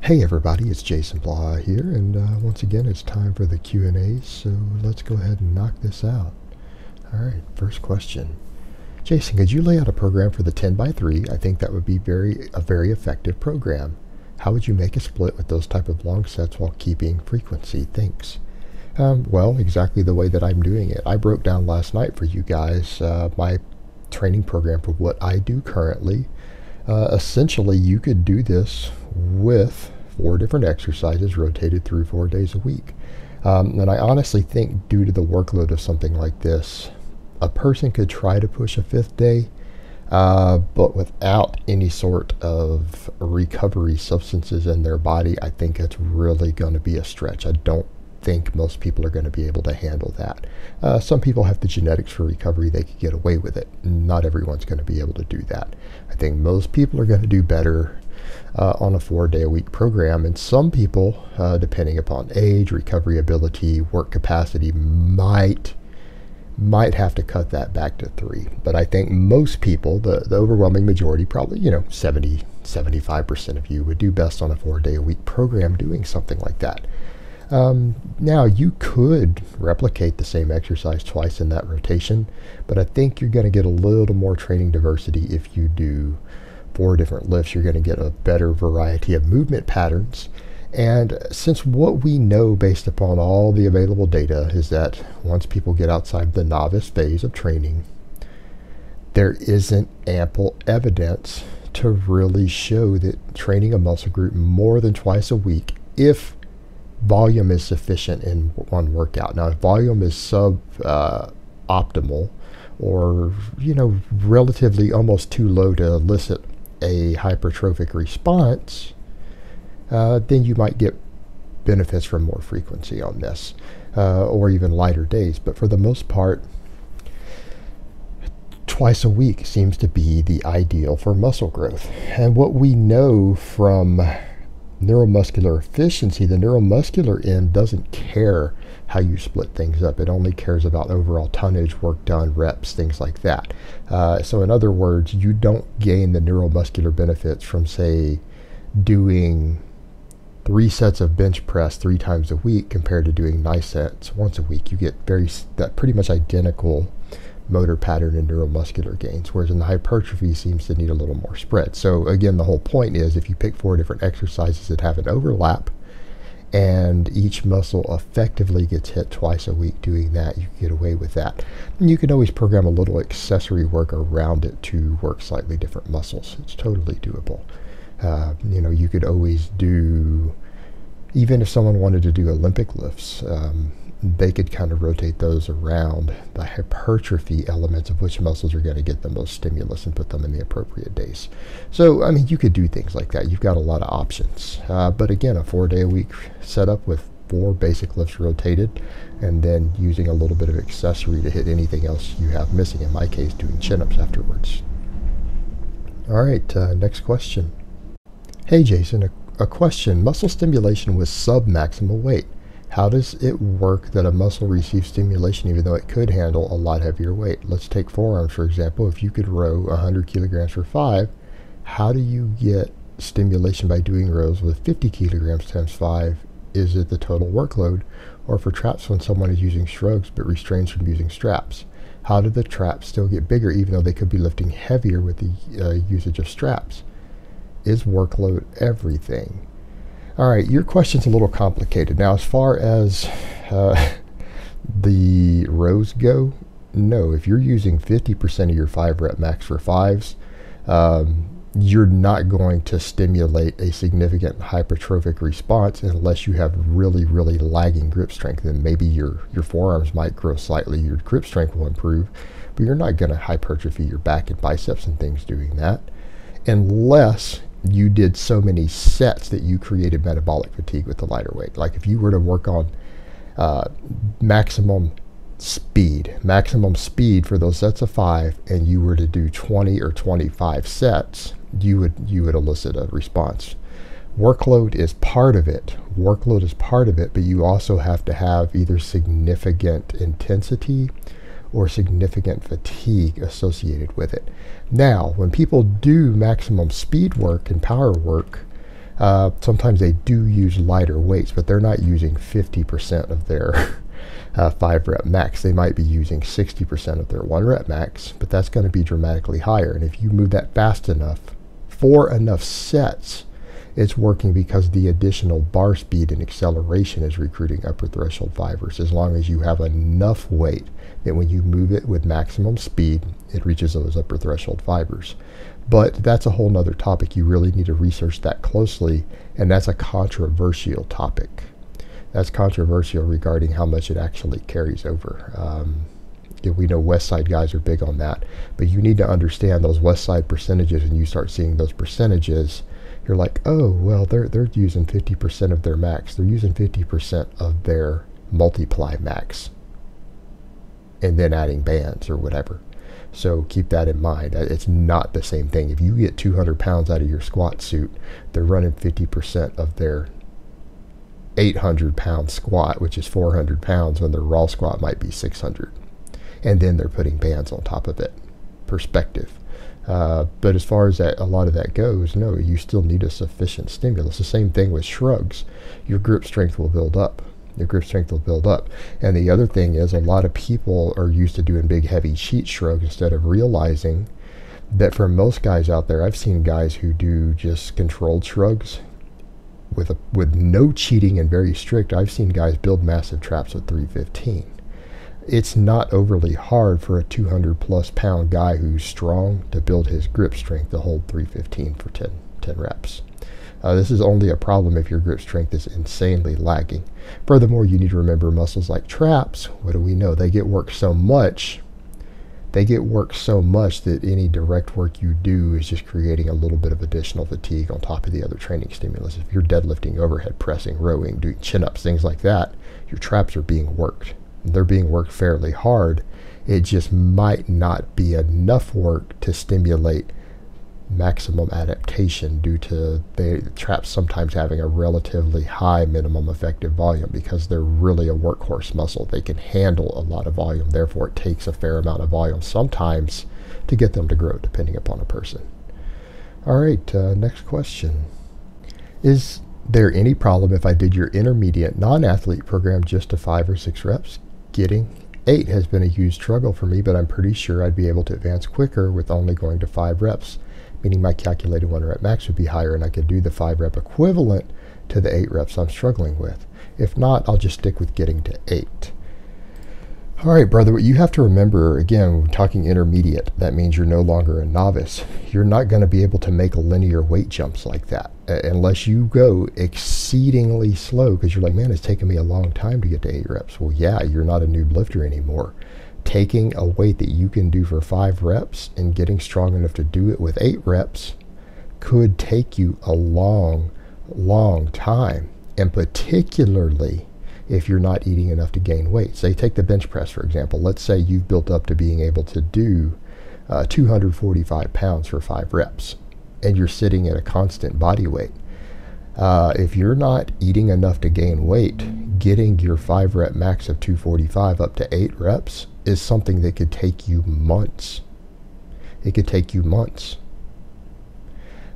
Hey everybody, it's Jason Blaha here, and once again it's time for the Q&As, so let's go ahead and knock this out. Alright, first question. Jason, could you lay out a program for the 10 by 3? I think that would be a very effective program. How would you make a split with those type of long sets while keeping frequency? Thanks. Well, exactly the way that I'm doing it. I broke down last night for you guys my training program for what I do currently. Essentially, you could do this with 4 different exercises rotated through 4 days a week. And I honestly think due to the workload of something like this, a person could try to push a 5th day, but without any sort of recovery substances in their body, I think it's really going to be a stretch. I don't think most people are going to be able to handle that. Some people have the genetics for recovery, they could get away with it. Not everyone's going to be able to do that. I think most people are going to do better on a 4-day-a-week program, and some people, depending upon age, recovery ability, work capacity, might have to cut that back to 3. But I think most people, the overwhelming majority, probably 70-75% of you would do best on a 4-day-a-week program doing something like that. Now you could replicate the same exercise twice in that rotation, but I think you're going to get a little more training diversity if you do 4 different lifts. You're going to get a better variety of movement patterns. And since what we know based upon all the available data is that once people get outside the novice phase of training, there isn't ample evidence to really show that training a muscle group more than twice a week, if volume is sufficient in one workout. Now, if volume is sub-optimal or, relatively almost too low to elicit a hypertrophic response, then you might get benefits from more frequency on this, or even lighter days. But for the most part, twice a week seems to be the ideal for muscle growth. And what we know from neuromuscular efficiency, the neuromuscular end doesn't care how you split things up. It only cares about overall tonnage, work done, reps, things like that. So in other words, you don't gain the neuromuscular benefits from, say, doing 3 sets of bench press 3 times a week compared to doing 9 sets once a week. You get that pretty much identical motor pattern and neuromuscular gains, whereas in the hypertrophy seems to need a little more spread. So again, the whole point is if you pick 4 different exercises that have an overlap and each muscle effectively gets hit twice a week doing that, you can get away with that. And you can always program a little accessory work around it to work slightly different muscles. It's totally doable. You could always do, even if someone wanted to do Olympic lifts, they could kind of rotate those around the hypertrophy elements of which muscles are going to get the most stimulus and put them in the appropriate days. So, you could do things like that. You've got a lot of options. But again, a 4-day-a-week setup with 4 basic lifts rotated, and then using a little bit of accessory to hit anything else you have missing. In my case, doing chin-ups afterwards. All right, next question. Hey Jason, a question. Muscle stimulation with sub-maximal weight. How does it work that a muscle receives stimulation even though it could handle a lot heavier weight? Let's take forearms, for example. If you could row 100 kilograms for 5, how do you get stimulation by doing rows with 50 kilograms times 5? Is it the total workload? Or for traps when someone is using shrugs but restrains from using straps? How do the traps still get bigger even though they could be lifting heavier with the usage of straps? Is workload everything? All right, your question's a little complicated. Now, as far as the rows go, no. If you're using 50% of your 5-rep max for 5s, you're not going to stimulate a significant hypertrophic response unless you have really, really lagging grip strength. And maybe your forearms might grow slightly, your grip strength will improve, but you're not going to hypertrophy your back and biceps and things doing that, unless you did so many sets that you created metabolic fatigue with the lighter weight. Like if you were to work on maximum speed for those sets of 5, and you were to do 20 or 25 sets, you would elicit a response. Workload is part of it, but you also have to have either significant intensity or significant fatigue associated with it. Now, when people do maximum speed work and power work, Sometimes they do use lighter weights, but they're not using 50% of their 5 rep max. They might be using 60% of their 1 rep max, but that's going to be dramatically higher. And if you move that fast enough for enough sets, it's working because the additional bar speed and acceleration is recruiting upper threshold fibers. As long as you have enough weight that when you move it with maximum speed, it reaches those upper threshold fibers. But that's a whole nother topic. You really need to research that closely, and that's a controversial topic. That's controversial regarding how much it actually carries over. We know West Side guys are big on that, but you need to understand those West Side percentages, and you start seeing those percentages, you're like, oh, well, they're using 50% of their max. They're using 50% of their multiply max, and then adding bands or whatever. So keep that in mind. It's not the same thing. If you get 200 pounds out of your squat suit, they're running 50% of their 800-pound squat, which is 400 pounds, when their raw squat might be 600. And then they're putting bands on top of it. Perspective. But as far as that, a lot of that goes, no, you still need a sufficient stimulus. The same thing with shrugs. Your grip strength will build up. Your grip strength will build up. And the other thing is, a lot of people are used to doing big, heavy cheat shrugs instead of realizing that for most guys out there, I've seen guys who do just controlled shrugs with no cheating and very strict. I've seen guys build massive traps with 315. It's not overly hard for a 200 plus pound guy who's strong to build his grip strength to hold 315 for 10 reps. This is only a problem if your grip strength is insanely lagging. Furthermore, you need to remember muscles like traps. What do we know? They get worked so much. That any direct work you do is just creating a little bit of additional fatigue on top of the other training stimulus. If you're deadlifting, overhead pressing, rowing, doing chin-ups, things like that, your traps are being worked. They're being worked fairly hard. It just might not be enough work to stimulate maximum adaptation due to the traps sometimes having a relatively high minimum effective volume because they're really a workhorse muscle. They can handle a lot of volume. Therefore, it takes a fair amount of volume sometimes to get them to grow, depending upon a person. All right, next question. Is there any problem if I did your intermediate non-athlete program just to 5 or 6 reps? Getting 8 has been a huge struggle for me, but I'm pretty sure I'd be able to advance quicker with only going to 5 reps, meaning my calculated 1 rep max would be higher and I could do the 5 rep equivalent to the 8 reps I'm struggling with. If not, I'll just stick with getting to 8. All right, brother, what you have to remember, again, we're talking intermediate. That means you're no longer a novice. You're not going to be able to make linear weight jumps like that unless you go exceedingly slow, because you're like, man, it's taken me a long time to get to 8 reps. Well, yeah, you're not a noob lifter anymore. Taking a weight that you can do for 5 reps and getting strong enough to do it with 8 reps could take you a long, long time, and particularly if you're not eating enough to gain weight. Say, take the bench press, for example. Let's say you've built up to being able to do 245 pounds for 5 reps, and you're sitting at a constant body weight. If you're not eating enough to gain weight, getting your 5 rep max of 245 up to 8 reps is something that could take you months. It could take you months.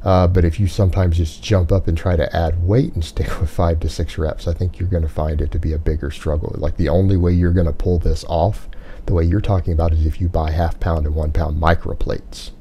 But if you sometimes just jump up and try to add weight and stick with 5 to 6 reps, I think you're going to find it to be a bigger struggle. Like, the only way you're going to pull this off, the way you're talking about, is if you buy ½ pound and 1 pound microplates.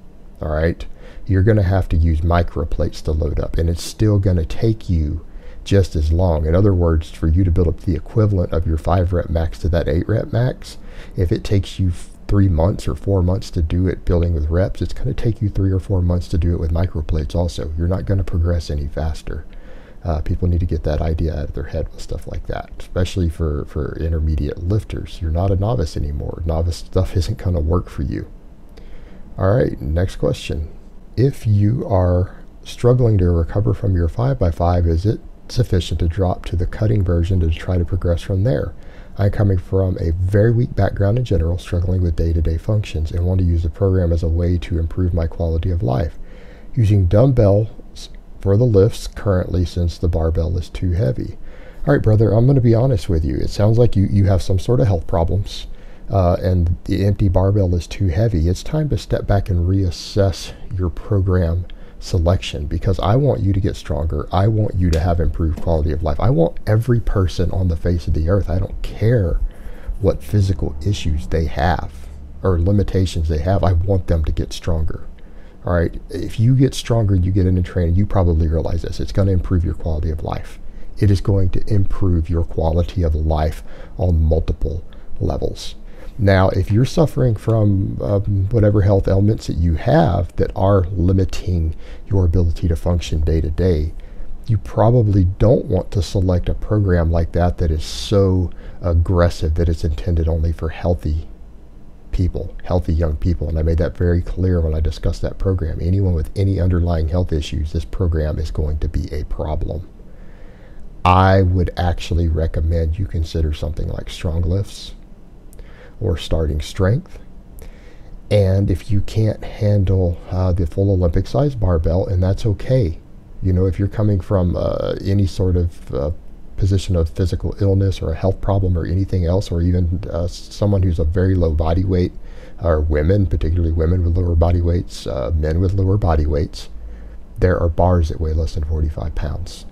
All right? You're going to have to use microplates to load up, and it's still going to take you just as long. In other words, for you to build up the equivalent of your 5 rep max to that 8 rep max, if it takes you 3 months or 4 months to do it building with reps, it's going to take you 3 or 4 months to do it with microplates also. You're not going to progress any faster. People need to get that idea out of their head with stuff like that, especially for intermediate lifters. You're not a novice anymore. Novice stuff isn't going to work for you. All right, next question. If you are struggling to recover from your 5x5, is it sufficient to drop to the cutting version to try to progress from there? I'm coming from a very weak background in general, struggling with day-to-day functions, and want to use the program as a way to improve my quality of life. Using dumbbells for the lifts currently, since the barbell is too heavy. All right, brother, I'm going to be honest with you. It sounds like you have some sort of health problems, and the empty barbell is too heavy. It's time to step back and reassess your program selection, because I want you to get stronger. I want you to have improved quality of life. I want every person on the face of the earth, I don't care what physical issues they have or limitations they have, I want them to get stronger. All right, if you get stronger, you get into training, you probably realize this, it's going to improve your quality of life. It is going to improve your quality of life on multiple levels. Now, if you're suffering from whatever health ailments that you have that are limiting your ability to function day to day, you probably don't want to select a program like that that is so aggressive that it's intended only for healthy people, healthy young people. And I made that very clear when I discussed that program. Anyone with any underlying health issues, this program is going to be a problem. I would actually recommend you consider something like strong lifts or starting strength. And if you can't handle the full Olympic size barbell, and that's okay. You know, if you're coming from any sort of position of physical illness or a health problem or anything else, or even someone who's a very low body weight, or women, particularly women with lower body weights, men with lower body weights, there are bars that weigh less than 45 pounds.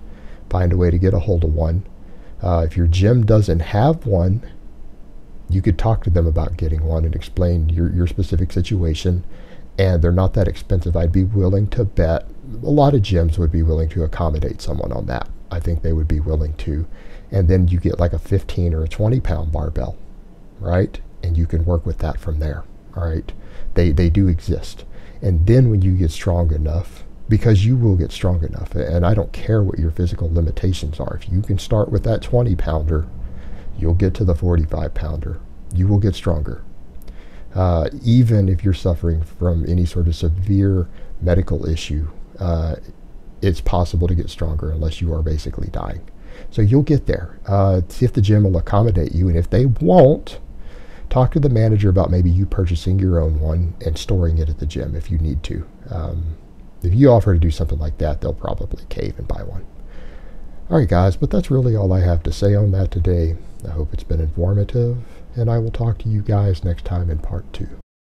Find a way to get a hold of one. If your gym doesn't have one, you could talk to them about getting one and explain your specific situation. And they're not that expensive. I'd be willing to bet a lot of gyms would be willing to accommodate someone on that. I think they would be willing to. And then you get like a 15 or a 20 pound barbell, right? And you can work with that from there, all right? They do exist. And then when you get strong enough, because you will get strong enough, and I don't care what your physical limitations are, if you can start with that 20 pounder, you'll get to the 45 pounder. You will get stronger. Even if you're suffering from any sort of severe medical issue, it's possible to get stronger unless you are basically dying. So you'll get there. See if the gym will accommodate you, and if they won't, talk to the manager about maybe you purchasing your own one and storing it at the gym if you need to. If you offer to do something like that, they'll probably cave and buy one. All right, guys, but that's really all I have to say on that today. I hope it's been informative, and I will talk to you guys next time in part 2.